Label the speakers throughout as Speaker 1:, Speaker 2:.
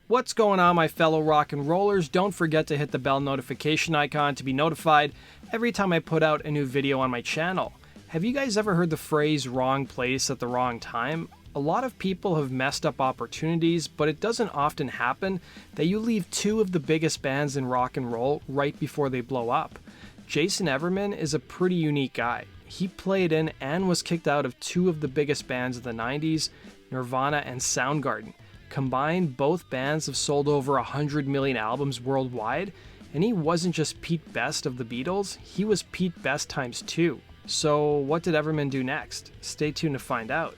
Speaker 1: What's going on, my fellow rock and rollers? Don't forget to hit the bell notification icon to be notified every time I put out a new video on my channel. Have you guys ever heard the phrase wrong place at the wrong time? A lot of people have messed up opportunities, but it doesn't often happen that you leave two of the biggest bands in rock and roll right before they blow up. Jason Everman is a pretty unique guy. He played in and was kicked out of two of the biggest bands of the 90s, Nirvana and Soundgarden. Combined, both bands have sold over 100 million albums worldwide, and he wasn't just Pete Best of the Beatles, he was Pete Best times 2. So what did Everman do next? Stay tuned to find out.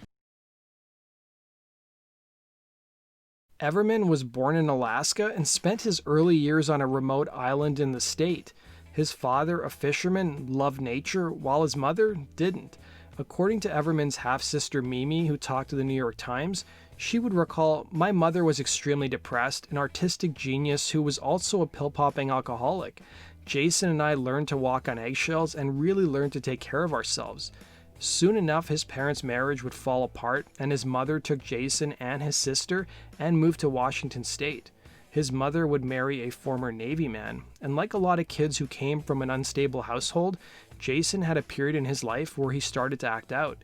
Speaker 1: Everman was born in Alaska and spent his early years on a remote island in the state. His father, a fisherman, loved nature, while his mother didn't. According to Everman's half-sister Mimi, who talked to the New York Times, she would recall, "My mother was extremely depressed, an artistic genius who was also a pill-popping alcoholic. Jason and I learned to walk on eggshells and really learned to take care of ourselves." Soon enough, his parents' marriage would fall apart, and his mother took Jason and his sister and moved to Washington State. His mother would marry a former Navy man, and like a lot of kids who came from an unstable household, Jason had a period in his life where he started to act out.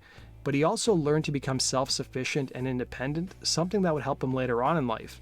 Speaker 1: But he also learned to become self-sufficient and independent, something that would help him later on in life.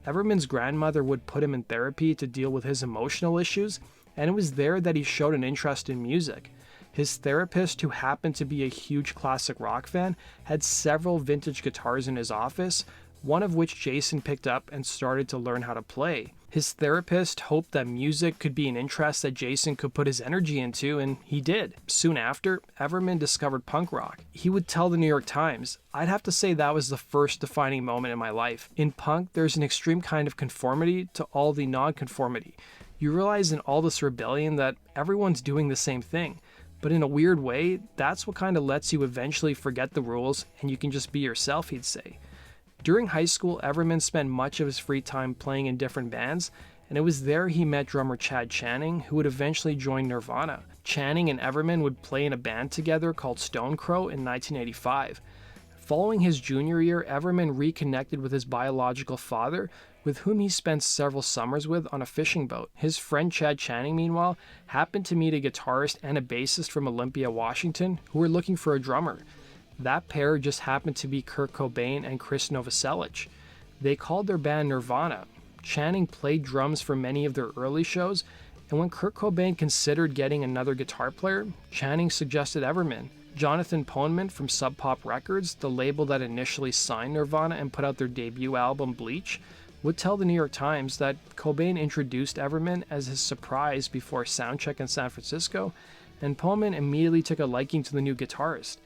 Speaker 1: Everman's grandmother would put him in therapy to deal with his emotional issues, and it was there that he showed an interest in music. His therapist, who happened to be a huge classic rock fan, had several vintage guitars in his office, one of which Jason picked up and started to learn how to play. His therapist hoped that music could be an interest that Jason could put his energy into, and he did. Soon after, Everman discovered punk rock. He would tell the New York Times, "I'd have to say that was the first defining moment in my life. In punk, there's an extreme kind of conformity to all the non-conformity. You realize in all this rebellion that everyone's doing the same thing. But in a weird way, that's what kind of lets you eventually forget the rules and you can just be yourself," he'd say. During high school, Everman spent much of his free time playing in different bands, and it was there he met drummer Chad Channing, who would eventually join Nirvana. Channing and Everman would play in a band together called Stonecrow in 1985. Following his junior year, Everman reconnected with his biological father, with whom he spent several summers with on a fishing boat. His friend Chad Channing, meanwhile, happened to meet a guitarist and a bassist from Olympia, Washington, who were looking for a drummer. That pair just happened to be Kurt Cobain and Krist Novoselic. They called their band Nirvana. Channing played drums for many of their early shows, and when Kurt Cobain considered getting another guitar player, Channing suggested Everman. Jonathan Poneman from Sub Pop Records, the label that initially signed Nirvana and put out their debut album Bleach, would tell the New York Times that Cobain introduced Everman as his surprise before a soundcheck in San Francisco, and Poneman immediately took a liking to the new guitarist.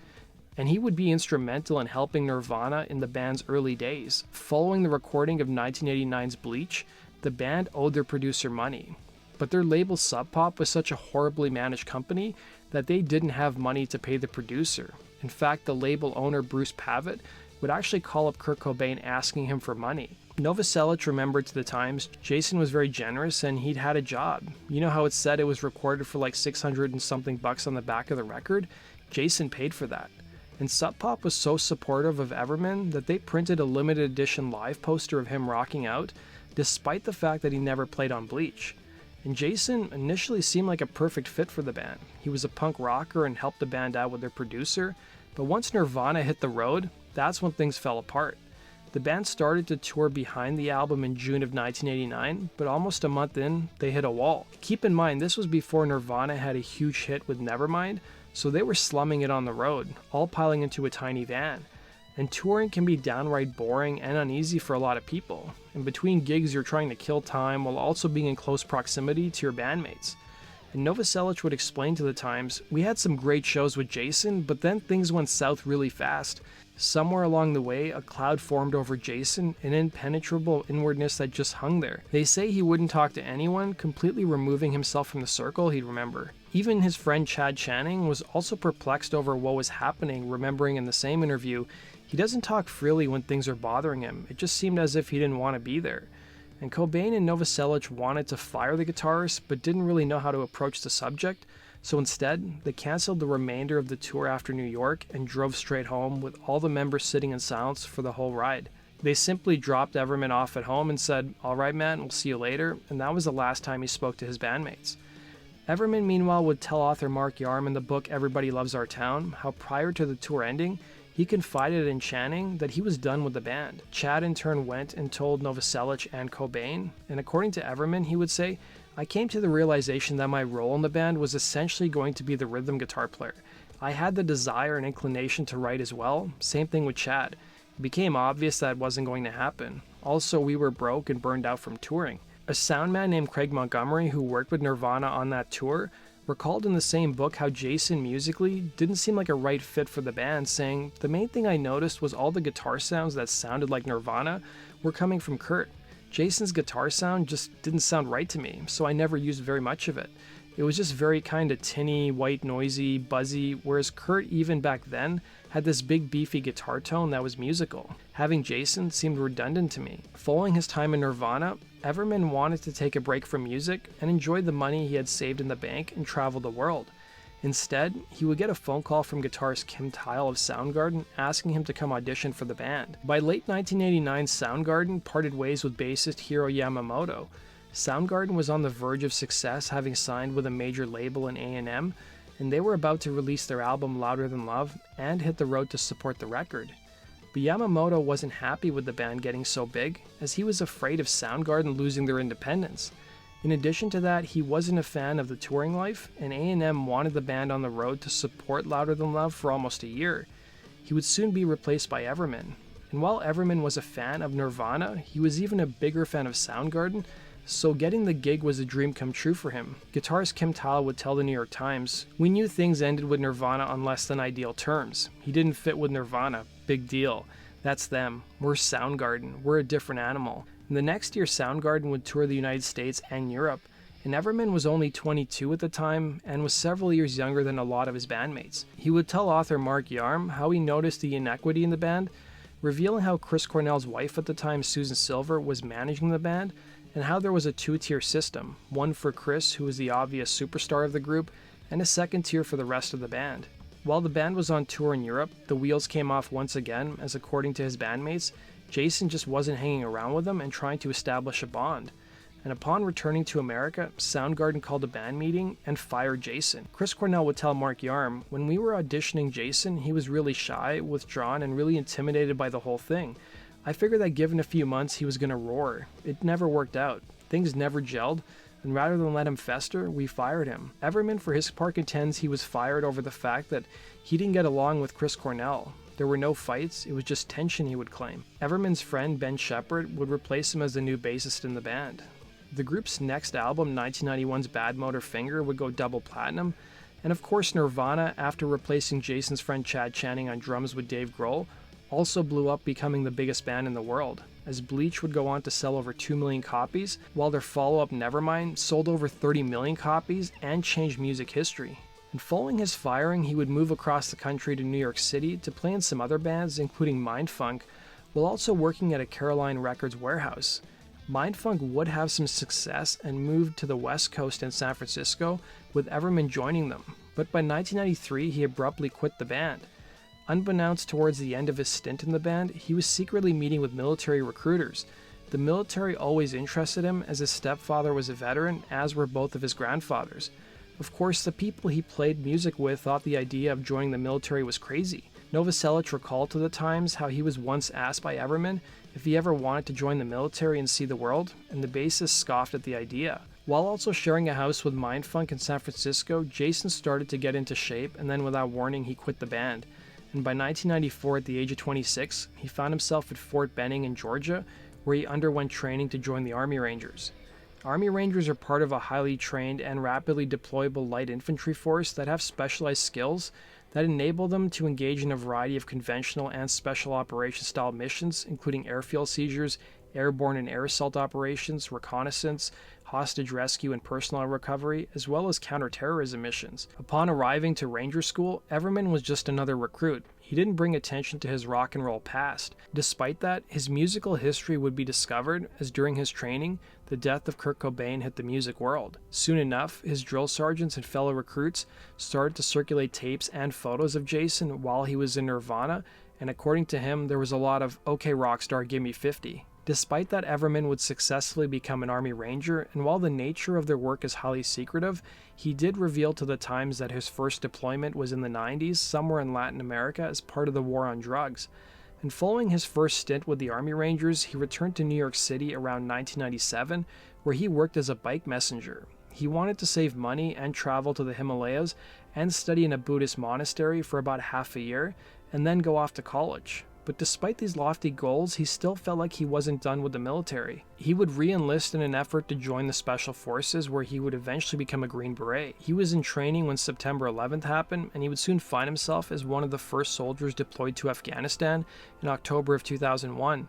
Speaker 1: And he would be instrumental in helping Nirvana in the band's early days. Following the recording of 1989's Bleach, the band owed their producer money. But their label Sub Pop was such a horribly managed company that they didn't have money to pay the producer. In fact, the label owner Bruce Pavitt would actually call up Kurt Cobain asking him for money. Novoselic remembered to the Times, Jason was very generous and he'd had a job. You know how it said it was recorded for like 600 and something bucks on the back of the record? Jason paid for that. And Sub Pop was so supportive of Everman that they printed a limited edition live poster of him rocking out, despite the fact that he never played on Bleach. And Jason initially seemed like a perfect fit for the band. He was a punk rocker and helped the band out with their producer, but once Nirvana hit the road, that's when things fell apart. The band started to tour behind the album in June of 1989, but almost a month in, they hit a wall. Keep in mind, this was before Nirvana had a huge hit with Nevermind, so they were slumming it on the road, all piling into a tiny van. And touring can be downright boring and uneasy for a lot of people. In between gigs, you're trying to kill time while also being in close proximity to your bandmates. And Novoselic would explain to the Times, "We had some great shows with Jason, but then things went south really fast. Somewhere along the way, a cloud formed over Jason, an impenetrable inwardness that just hung there. They say he wouldn't talk to anyone, completely removing himself from the circle he'd remember." Even his friend Chad Channing was also perplexed over what was happening, remembering in the same interview, "He doesn't talk freely when things are bothering him. It just seemed as if he didn't want to be there." And Cobain and Novoselic wanted to fire the guitarist, but didn't really know how to approach the subject, so instead, they canceled the remainder of the tour after New York and drove straight home with all the members sitting in silence for the whole ride. They simply dropped Everman off at home and said, "All right, man, we'll see you later," and that was the last time he spoke to his bandmates. Everman, meanwhile, would tell author Mark Yarm in the book Everybody Loves Our Town how prior to the tour ending, he confided in Channing that he was done with the band. Chad in turn went and told Novoselic and Cobain, and according to Everman, he would say, "I came to the realization that my role in the band was essentially going to be the rhythm guitar player. I had the desire and inclination to write as well, same thing with Chad. It became obvious that wasn't going to happen. Also, we were broke and burned out from touring." A sound man named Craig Montgomery, who worked with Nirvana on that tour, recalled in the same book how Jason musically didn't seem like a right fit for the band, saying, "The main thing I noticed was all the guitar sounds that sounded like Nirvana were coming from Kurt. Jason's guitar sound just didn't sound right to me, so I never used very much of it. It was just very kind of tinny, white, noisy, buzzy, whereas Kurt, even back then, had this big beefy guitar tone that was musical. Having Jason seemed redundant to me." Following his time in Nirvana, Everman wanted to take a break from music and enjoy the money he had saved in the bank and travel the world. Instead, he would get a phone call from guitarist Kim Thayil of Soundgarden asking him to come audition for the band. By late 1989, Soundgarden parted ways with bassist Hiro Yamamoto. Soundgarden was on the verge of success, having signed with a major label in A&M, and they were about to release their album Louder Than Love and hit the road to support the record. But Yamamoto wasn't happy with the band getting so big, as he was afraid of Soundgarden losing their independence. In addition to that, he wasn't a fan of the touring life, and A&M wanted the band on the road to support Louder Than Love for almost a year. He would soon be replaced by Everman. And while Everman was a fan of Nirvana, he was even a bigger fan of Soundgarden, so getting the gig was a dream come true for him. Guitarist Kim Thayil would tell the New York Times, "We knew things ended with Nirvana on less than ideal terms. He didn't fit with Nirvana. Big deal. That's them. We're Soundgarden. We're a different animal." And the next year, Soundgarden would tour the United States and Europe, and Everman was only 22 at the time and was several years younger than a lot of his bandmates. He would tell author Mark Yarm how he noticed the inequity in the band, revealing how Chris Cornell's wife at the time, Susan Silver, was managing the band, and how there was a two-tier system, one for Chris, who was the obvious superstar of the group, and a second tier for the rest of the band. While the band was on tour in Europe, the wheels came off once again, as according to his bandmates, Jason just wasn't hanging around with them and trying to establish a bond. And upon returning to America, Soundgarden called a band meeting and fired Jason. Chris Cornell would tell Mark Yarm, "When we were auditioning Jason, he was really shy, withdrawn, and really intimidated by the whole thing. I figured that given a few months he was going to roar. It never worked out. Things never gelled, and rather than let him fester, we fired him." Everman, for his part, contends he was fired over the fact that he didn't get along with Chris Cornell. There were no fights, it was just tension, he would claim. Everman's friend Ben Shepherd would replace him as the new bassist in the band. The group's next album, 1991's Bad Motor Finger, would go double platinum, and of course Nirvana, after replacing Jason's friend Chad Channing on drums with Dave Grohl, also blew up, becoming the biggest band in the world, as Bleach would go on to sell over 2 million copies, while their follow-up Nevermind sold over 30 million copies and changed music history. And following his firing, he would move across the country to New York City to play in some other bands, including Mindfunk, while also working at a Caroline Records warehouse. Mindfunk would have some success and moved to the West Coast in San Francisco, with Everman joining them, but by 1993 he abruptly quit the band. Unbeknownst towards the end of his stint in the band, he was secretly meeting with military recruiters. The military always interested him, as his stepfather was a veteran, as were both of his grandfathers. Of course, the people he played music with thought the idea of joining the military was crazy. Novoselic recalled to the Times how he was once asked by Everman if he ever wanted to join the military and see the world, and the bassist scoffed at the idea. While also sharing a house with Mindfunk in San Francisco, Jason started to get into shape, and then without warning he quit the band. And by 1994, at the age of 26, he found himself at Fort Benning in Georgia, where he underwent training to join the Army Rangers. Army Rangers are part of a highly trained and rapidly deployable light infantry force that have specialized skills that enable them to engage in a variety of conventional and special operation style missions, including airfield seizures, airborne and air assault operations, reconnaissance, hostage rescue and personnel recovery, as well as counterterrorism missions. Upon arriving to Ranger School, Everman was just another recruit. He didn't bring attention to his rock and roll past. Despite that, his musical history would be discovered, as during his training, the death of Kurt Cobain hit the music world. Soon enough, his drill sergeants and fellow recruits started to circulate tapes and photos of Jason while he was in Nirvana, and according to him, there was a lot of "okay rockstar, give me 50." Despite that, Everman would successfully become an Army Ranger, and while the nature of their work is highly secretive, he did reveal to the Times that his first deployment was in the 90s, somewhere in Latin America, as part of the war on drugs. And following his first stint with the Army Rangers, he returned to New York City around 1997, where he worked as a bike messenger. He wanted to save money and travel to the Himalayas and study in a Buddhist monastery for about half a year, and then go off to college. But despite these lofty goals, he still felt like he wasn't done with the military. He would re-enlist in an effort to join the Special Forces, where he would eventually become a Green Beret. He was in training when September 11th happened, and he would soon find himself as one of the first soldiers deployed to Afghanistan in October of 2001.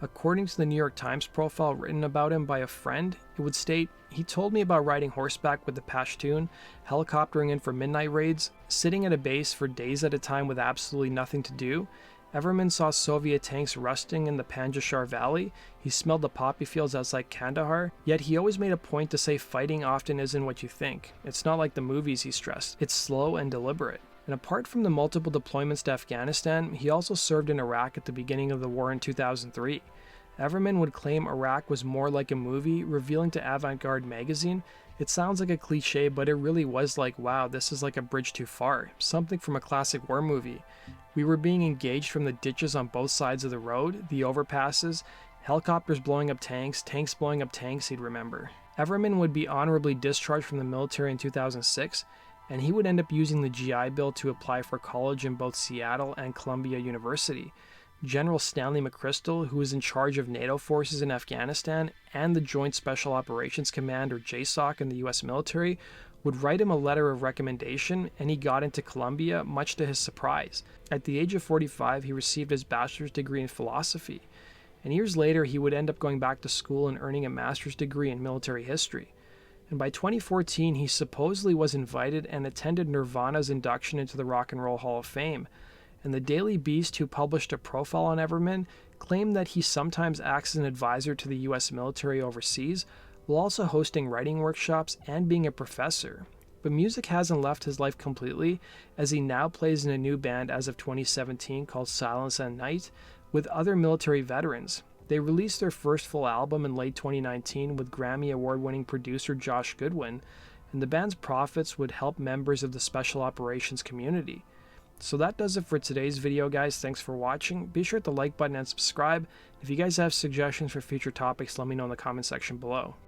Speaker 1: According to the New York Times profile written about him by a friend, it would state, "He told me about riding horseback with the Pashtun, helicoptering in for midnight raids, sitting at a base for days at a time with absolutely nothing to do. Everman saw Soviet tanks rusting in the Panjshir Valley. He smelled the poppy fields outside Kandahar. Yet he always made a point to say fighting often isn't what you think. It's not like the movies," he stressed. "It's slow and deliberate." And apart from the multiple deployments to Afghanistan, he also served in Iraq at the beginning of the war in 2003. Everman would claim Iraq was more like a movie, revealing to Avant-Garde magazine, "It sounds like a cliche, but it really was like, wow, this is like a bridge too far, something from a classic war movie. We were being engaged from the ditches on both sides of the road, the overpasses, helicopters blowing up tanks, tanks blowing up tanks," he'd remember. Everman would be honorably discharged from the military in 2006, and he would end up using the GI Bill to apply for college in both Seattle and Columbia University. General Stanley McChrystal, who was in charge of NATO forces in Afghanistan and the Joint Special Operations Command, or JSOC, in the US military, would write him a letter of recommendation, and he got into Columbia, much to his surprise. At the age of 45, he received his bachelor's degree in philosophy, and years later he would end up going back to school and earning a master's degree in military history. And by 2014, he supposedly was invited and attended Nirvana's induction into the Rock and Roll Hall of Fame. And the Daily Beast, who published a profile on Everman, claimed that he sometimes acts as an advisor to the US military overseas, while also hosting writing workshops and being a professor. But music hasn't left his life completely, as he now plays in a new band as of 2017 called Silence at Night with other military veterans. They released their first full album in late 2019 with Grammy Award-winning producer Josh Goodwin, and the band's profits would help members of the Special Operations community. So that does it for today's video, guys. Thanks for watching. Be sure to like button and subscribe. If you guys have suggestions for future topics, let me know in the comment section below.